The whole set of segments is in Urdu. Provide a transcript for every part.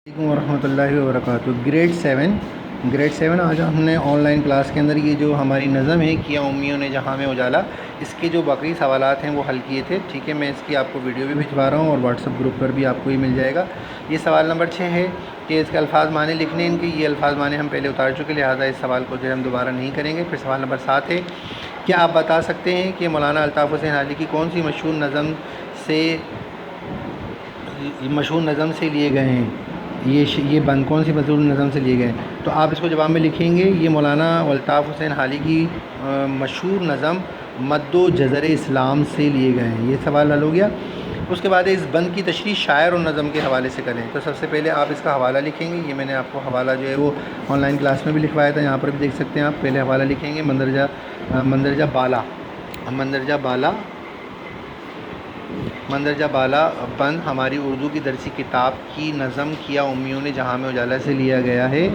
السلام علیکم ورحمۃ اللہ وبرکاتہ۔ گریڈ سیون آج ہم نے آن لائن کلاس کے اندر یہ جو ہماری نظم ہے کیا امیوں نے جہاں میں اجالا، اس کے جو باقی سوالات ہیں وہ حل کیے تھے۔ ٹھیک ہے، میں اس کی آپ کو ویڈیو بھی بھجوا رہا ہوں اور واٹس ایپ گروپ پر بھی آپ کو یہ مل جائے گا۔ یہ سوال نمبر 6 ہے کہ اس کے الفاظ معنی لکھنے ان کے، یہ الفاظ معنی ہم پہلے اتار چکے، لہٰذا اس سوال کو جو ہے ہم دوبارہ نہیں کریں گے۔ پھر سوال نمبر 7 ہے، کیا آپ بتا سکتے ہیں کہ مولانا الطاف حسین حالی کی کون سی مشہور نظم سے لیے گئے ہیں؟ یہ بند کون سی مشہور نظم سے لیے گئے ہیں؟ تو آپ اس کو جواب میں لکھیں گے یہ مولانا الطاف حسین حالی کی مشہور نظم مد و جزر اسلام سے لیے گئے ہیں۔ یہ سوال حل ہو گیا۔ اس کے بعد اس بند کی تشریح شاعر اور نظم کے حوالے سے کریں۔ تو سب سے پہلے آپ اس کا حوالہ لکھیں گے۔ یہ میں نے آپ کو حوالہ جو ہے وہ آن لائن کلاس میں بھی لکھوایا تھا، یہاں پر بھی دیکھ سکتے ہیں آپ۔ پہلے حوالہ لکھیں گے مندرجہ بالا بند ہماری اردو کی درسی کتاب کی نظم کیا امیوں نے جہاں میں اجالا سے لیا گیا ہے۔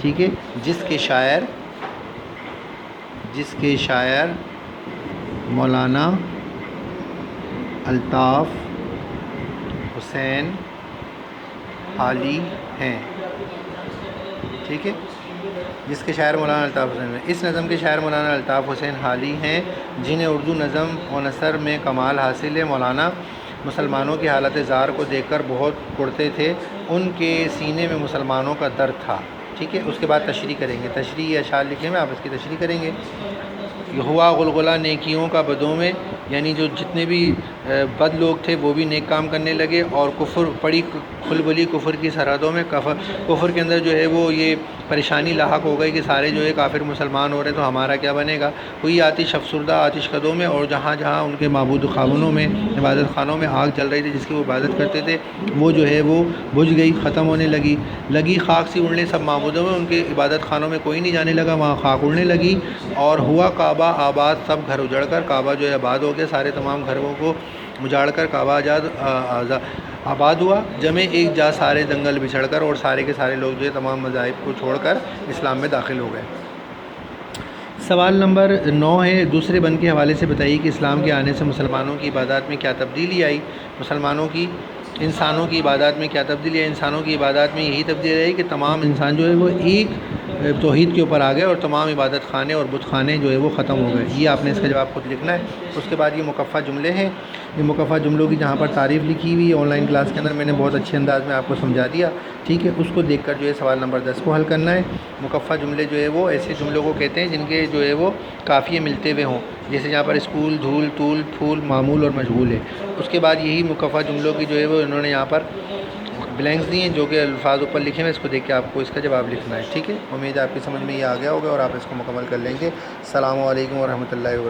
ٹھیک ہے، جس کے شاعر مولانا الطاف حسین حالی ہیں۔ ٹھیک ہے، جس کے شاعر مولانا الطاف حسین ہیں۔ اس نظم کے شاعر مولانا الطاف حسین حالی ہیں، جنہیں اردو نظم و نثر میں کمال حاصل ہے۔ مولانا مسلمانوں کی حالت زار کو دیکھ کر بہت کڑتے تھے، ان کے سینے میں مسلمانوں کا درد تھا۔ ٹھیک ہے، اس کے بعد تشریح کریں گے۔ تشریح یا اشعار لکھیں میں آپ اس کی تشریح کریں گے۔ ہوا غلغلہ نیکیوں کا بدوں میں، یعنی جو جتنے بھی بد لوگ تھے وہ بھی نیک کام کرنے لگے، اور کفر پڑی کھلبلی کفر کی سرحدوں میں، کفر کے اندر جو ہے وہ یہ پریشانی لاحق ہو گئی کہ سارے جو ہے کافر مسلمان ہو رہے ہیں، تو ہمارا کیا بنے گا۔ ہوئی آتش افسردہ آتش قدوں میں، اور جہاں جہاں ان کے معبود خانوں میں، عبادت خانوں میں آگ جل رہی تھی جس کی وہ عبادت کرتے تھے، وہ جو ہے وہ بجھ گئی، ختم ہونے لگی خاک سی اڑنے سب معبودوں میں، ان کے عبادت خانوں میں کوئی نہیں جانے لگا، وہاں خاک اڑنے لگی۔ اور ہوا کعبہ آباد، سب گھر اجڑ کر کعبہ جو ہے آباد ہو گیا، سارے تمام گھروں کو اجاڑ کر کعبہ آباد ہوا۔ جمے ایک جا سارے دنگل بچھڑ کر، اور سارے کے سارے لوگ جو ہے تمام مذاہب کو چھوڑ کر اسلام میں داخل ہو گئے۔ سوال نمبر 9 ہے، دوسرے بند کے حوالے سے بتائیے کہ اسلام کے آنے سے مسلمانوں کی عبادات میں کیا تبدیلی آئی۔ انسانوں کی عبادات میں کیا تبدیلی ہے؟ انسانوں کی عبادات میں یہی تبدیلی آئی کہ تمام انسان جو ہے وہ ایک توحید کے اوپر آ گئے، اور تمام عبادت خانے اور بت خانے جو ہے وہ ختم ہو گئے۔ یہ آپ نے اس کا جواب خود لکھنا ہے۔ اس کے بعد یہ مکفہ جملے ہیں، یہ مکفہ جملوں کی جہاں پر تعریف لکھی ہوئی ہے آن لائن کلاس کے اندر میں نے بہت اچھے انداز میں آپ کو سمجھا دیا۔ ٹھیک ہے، اس کو دیکھ کر جو ہے سوال نمبر 10 کو حل کرنا ہے۔ مکفہ جملے جو ہے وہ ایسے جملوں کو کہتے ہیں جن کے جو ہے وہ قافیے ملتے ہوئے ہوں، جیسے یہاں پر اسکول، دھول، طول، پھول، معمول اور مشغول ہے۔ اس کے بعد یہی مکفہ جملوں کی جو ہے وہ انہوں نے یہاں پر بلینکس دی ہیں، جو کہ الفاظ اوپر لکھے ہیں، اس کو دیکھ کے آپ کو اس کا جواب لکھنا ہے۔ ٹھیک ہے، امید ہے آپ کی سمجھ میں یہ آ گیا ہوگا اور آپ اس کو مکمل کر لیں گے۔ السلام علیکم ورحمۃ اللہ وبرکاتہ۔